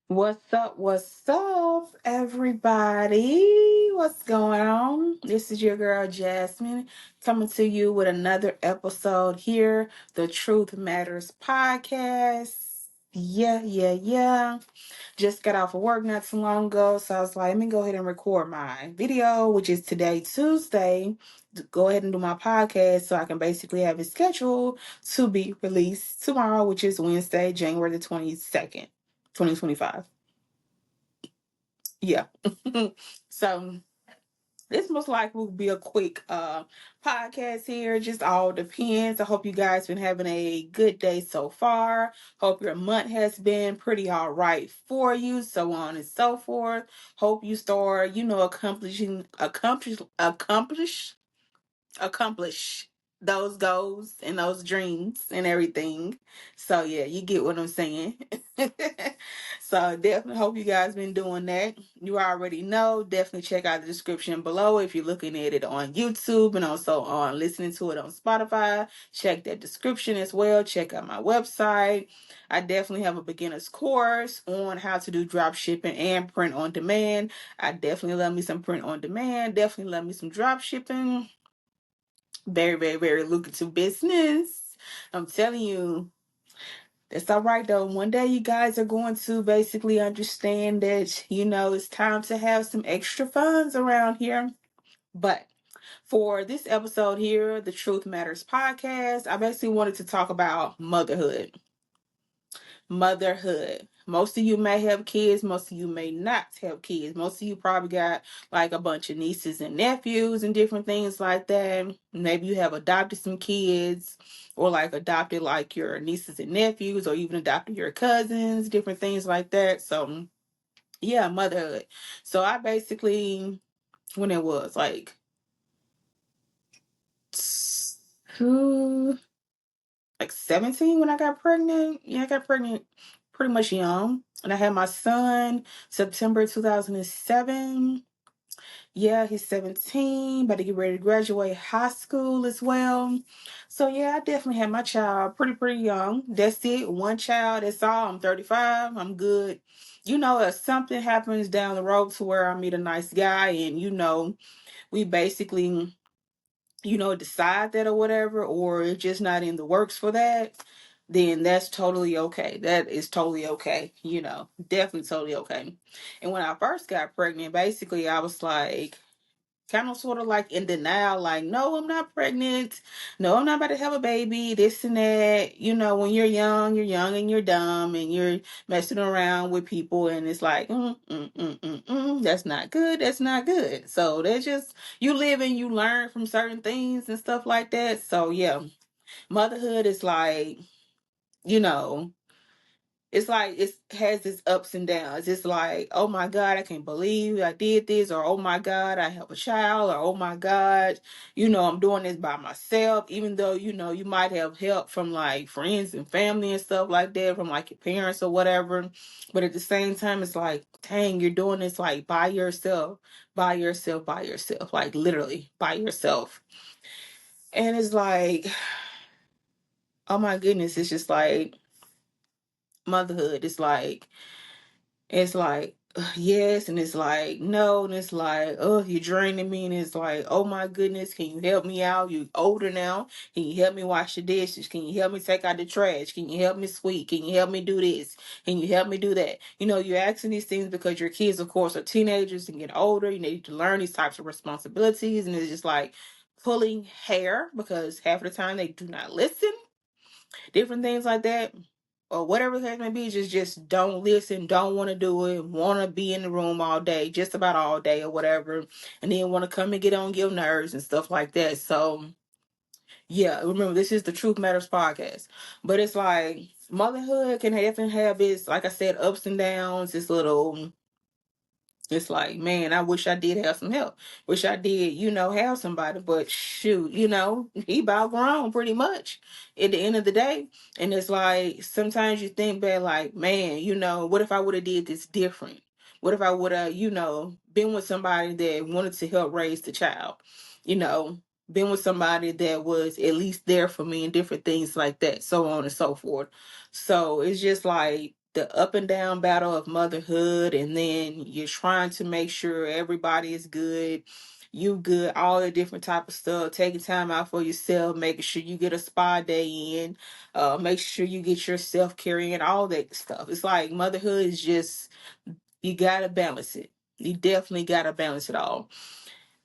What's up, everybody? What's going on? This is your girl Jasmine coming to you with another episode here, the Truth Matters podcast. Yeah. Just got off of work not too long ago, so I was like, let me go ahead and record my video, which is today, Tuesday. To go ahead and do my podcast so I can basically have it scheduled to be released tomorrow, which is Wednesday, January the 22nd, 2025. Yeah. So this most likely will be a quick podcast here. Just all depends. I hope you guys been having a good day so far. Hope your month has been pretty all right for you, so on and so forth. Hope you start, accomplish those goals and those dreams and everything. So yeah, you get what I'm saying. So definitely hope you guys been doing that. You already know. Definitely check out the description below if you're looking at it on YouTube and also on listening to it on Spotify. Check that description as well. Check out my website. I definitely have a beginner's course on how to do drop shipping and print on demand. I definitely love me some print on demand. Definitely love me some drop shipping. Very lucrative business. I'm telling you, that's all right though. One day you guys are going to basically understand that, it's time to have some extra funds around here. But for this episode here, the Truth Matters podcast, I basically wanted to talk about motherhood. Motherhood. Most of you may have kids, most of you may not have kids. Most of you probably got like a bunch of nieces and nephews and different things like that. Maybe you have adopted some kids or like adopted like your nieces and nephews or even adopted your cousins, different things like that. So, yeah, motherhood. So, I basically, when it was like 17 when I got pregnant. Yeah, I got pregnant pretty much young. And I had my son September 2007. Yeah, he's 17, about to get ready to graduate high school as well. So yeah, I definitely had my child pretty young. That's it. One child, that's all. I'm 35. I'm good. If something happens down the road to where I meet a nice guy and we basically decide that or whatever, or it's just not in the works for that, then that's totally okay. That is totally okay. Definitely totally okay. And when I first got pregnant, basically I was like, kind of sort of like in denial, like, no, I'm not pregnant. No, I'm not about to have a baby, this and that. When you're young and you're dumb and you're messing around with people and it's like, that's not good. That's not good. So that's just, you live and you learn from certain things and stuff like that. So yeah, motherhood is like, you know, it's like it has its ups and downs. It's like, oh my God, I can't believe I did this, or oh my God, I have a child, or oh my God, I'm doing this by myself, even though, you might have help from like friends and family and stuff like that, from like your parents or whatever. But at the same time, it's like, dang, you're doing this like by yourself, like literally by yourself. And it's like, oh my goodness, it's just like motherhood. It's like yes, and it's like no, and it's like, oh, you're draining me, and it's like, oh my goodness, can you help me out? You older now. Can you help me wash the dishes? Can you help me take out the trash? Can you help me sweep? Can you help me do this? Can you help me do that? You're asking these things because your kids, of course, are teenagers and get older. You need to learn these types of responsibilities, and it's just like pulling hair because half of the time they do not listen, different things like that, or whatever the case may be. Just don't listen, don't want to do it, want to be in the room all day, just about all day or whatever, and then want to come and get on your nerves and stuff like that. So yeah, remember, this is the Truth Matters podcast, but it's like motherhood can definitely have its, like I said, ups and downs. It's like, man, I wish I did have some help. Wish I did, have somebody. But shoot, he about grown pretty much at the end of the day. And it's like, sometimes you think back like, man, what if I would have did this different? What if I would have, been with somebody that wanted to help raise the child? You know, been with somebody that was at least there for me and different things like that, so on and so forth. So it's just like, the up and down battle of motherhood, and then you're trying to make sure everybody is good, you good, all the different type of stuff, taking time out for yourself, making sure you get a spa day in, make sure you get your self-care in, all that stuff. It's like motherhood is just, you gotta balance it. You definitely gotta balance it all.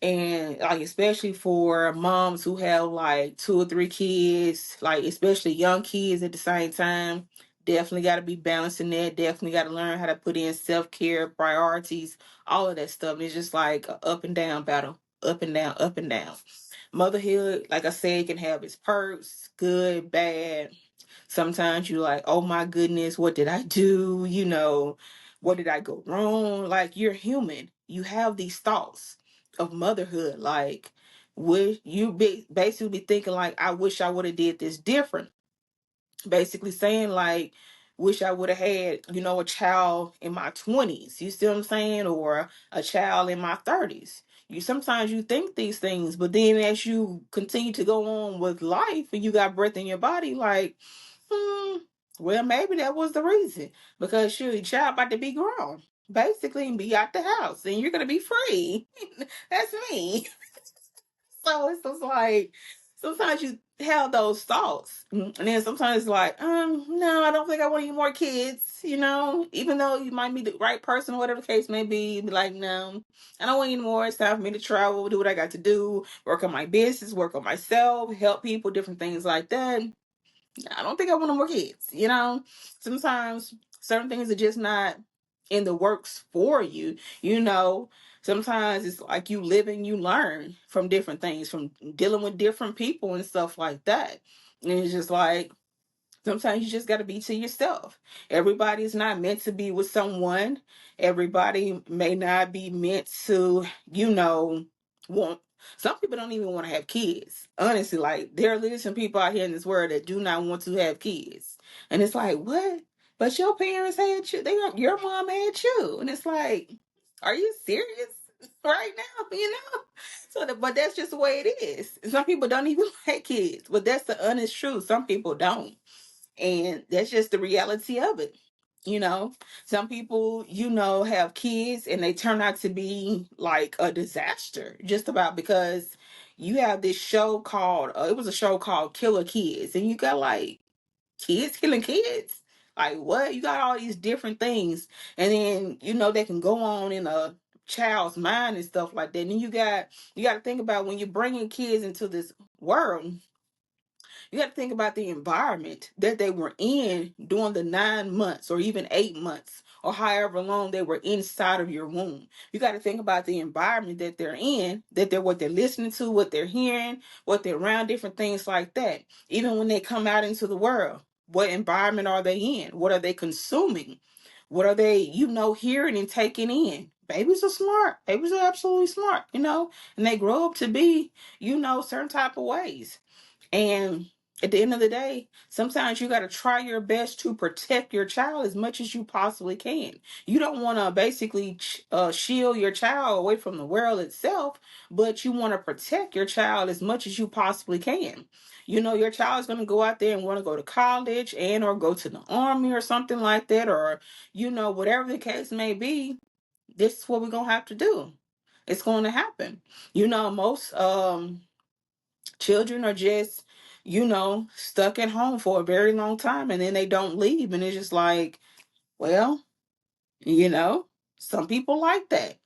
And like especially for moms who have like two or three kids, like especially young kids at the same time, definitely got to be balancing that. Definitely got to learn how to put in self-care priorities, all of that stuff. It's just like a up and down battle, up and down, up and down. Motherhood, like I said, can have its perks, good, bad. Sometimes you're like, oh my goodness, what did I do? What did I go wrong? Like, you're human. You have these thoughts of motherhood. Like, would you be basically thinking like, I wish I would have did this different? Basically saying like, wish I would have had, a child in my 20s. You see what I'm saying? Or a child in my 30s. Sometimes you think these things, but then as you continue to go on with life and you got breath in your body, like, well, maybe that was the reason. Because shoot, your child about to be grown, basically, and be out the house, and you're gonna be free. That's me. So it's just like sometimes you have those thoughts, and then sometimes it's like, no, I don't think I want any more kids. Even though you might be the right person, whatever the case may be, you'd be like, no, I don't want any more. It's time for me to travel, do what I got to do, work on my business, work on myself, help people, different things like that. I don't think I want no more kids. Sometimes certain things are just not in the works for you. Sometimes it's like you live and you learn from different things, from dealing with different people and stuff like that. And it's just like, sometimes you just got to be to yourself. Everybody's not meant to be with someone. Everybody may not be meant to, want. Some people don't even want to have kids. Honestly, like there are literally some people out here in this world that do not want to have kids, and it's like, what? But your parents had you. Your mom had you, and it's like, are you serious right now? But that's just the way it is. Some people don't even like kids, but that's the honest truth. Some people don't. And that's just the reality of it. You know, some people, have kids and they turn out to be like a disaster just about because you have this show called, it was a show called Killer Kids. And you got like kids killing kids. Like what? You got all these different things. And then, they can go on in a child's mind and stuff like that. And then you got to think about when you're bringing kids into this world, you got to think about the environment that they were in during the 9 months or even 8 months or however long they were inside of your womb. You got to think about the environment that they're in, what they're listening to, what they're hearing, what they're around, different things like that. Even when they come out into the world, what environment are they in? What are they consuming? What are they, hearing and taking in? Babies are smart. Babies are absolutely smart, and they grow up to be, certain type of ways. And at the end of the day, sometimes you got to try your best to protect your child as much as you possibly can. You don't want to basically shield your child away from the world itself, but you want to protect your child as much as you possibly can. Your child is going to go out there and want to go to college and or go to the army or something like that, or, whatever the case may be. This is what we're going to have to do. It's going to happen. Most children are just, stuck at home for a very long time and then they don't leave. And it's just like, well, you know, some people like that.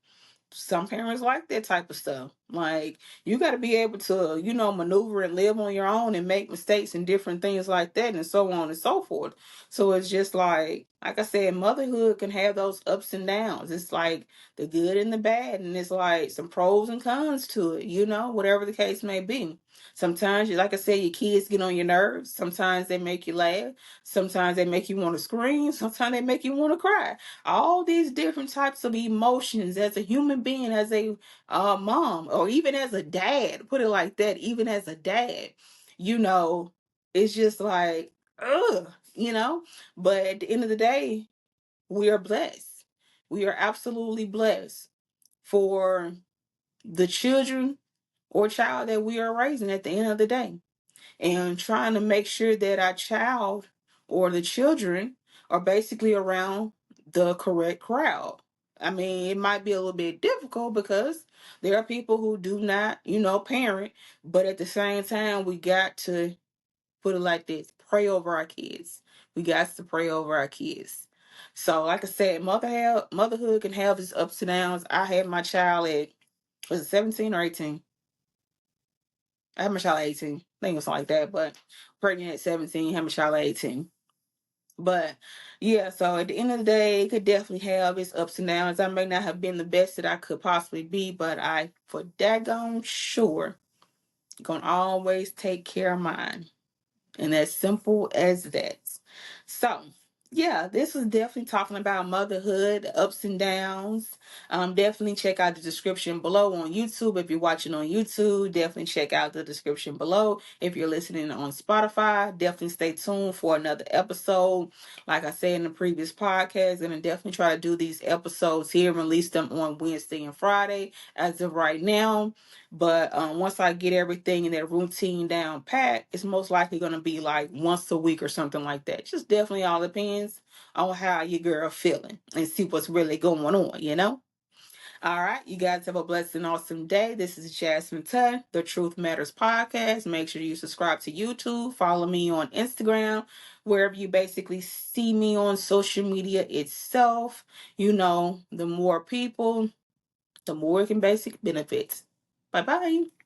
Some parents like that type of stuff. Like you got to be able to, maneuver and live on your own and make mistakes and different things like that and so on and so forth. So it's just like I said, motherhood can have those ups and downs. It's like the good and the bad, and it's like some pros and cons to it, whatever the case may be. Sometimes, like I said, your kids get on your nerves. Sometimes they make you laugh. Sometimes they make you want to scream. Sometimes they make you want to cry. All these different types of emotions as a human being, as a mom, or even as a dad, put it like that, even as a dad, you know, it's just like, ugh, but at the end of the day, we are blessed. We are absolutely blessed for the children or child that we are raising at the end of the day, and trying to make sure that our child or the children are basically around the correct crowd. I mean, it might be a little bit difficult because there are people who do not, parent, but at the same time, we got to put it like this: pray over our kids. We got to pray over our kids. So, like I said, motherhood can have its ups and downs. I had my child at, was it 17 or 18? I had my child at 18. I think it was something like that, but pregnant at 17, had my child at 18. But yeah, so at the end of the day, it could definitely have its ups and downs. I may not have been the best that I could possibly be, but I, for daggone sure, gonna always take care of mine. And as simple as that. So, yeah, this was definitely talking about motherhood, ups and downs. Definitely check out the description below on YouTube. If you're watching on YouTube, definitely check out the description below. If you're listening on Spotify, definitely stay tuned for another episode. Like I said in the previous podcast, I'm going to definitely try to do these episodes here, release them on Wednesday and Friday as of right now. But once I get everything in that routine down pat, it's most likely going to be like once a week or something like that. Just definitely all depends on how your girl feeling and see what's really going on. All right, you guys have a blessed and awesome day. This is Jasmine Tutt, the Truth Matters podcast. Make sure you subscribe to YouTube, follow me on Instagram, wherever you basically see me on social media itself. The more people, the more it can basic benefits. Bye bye.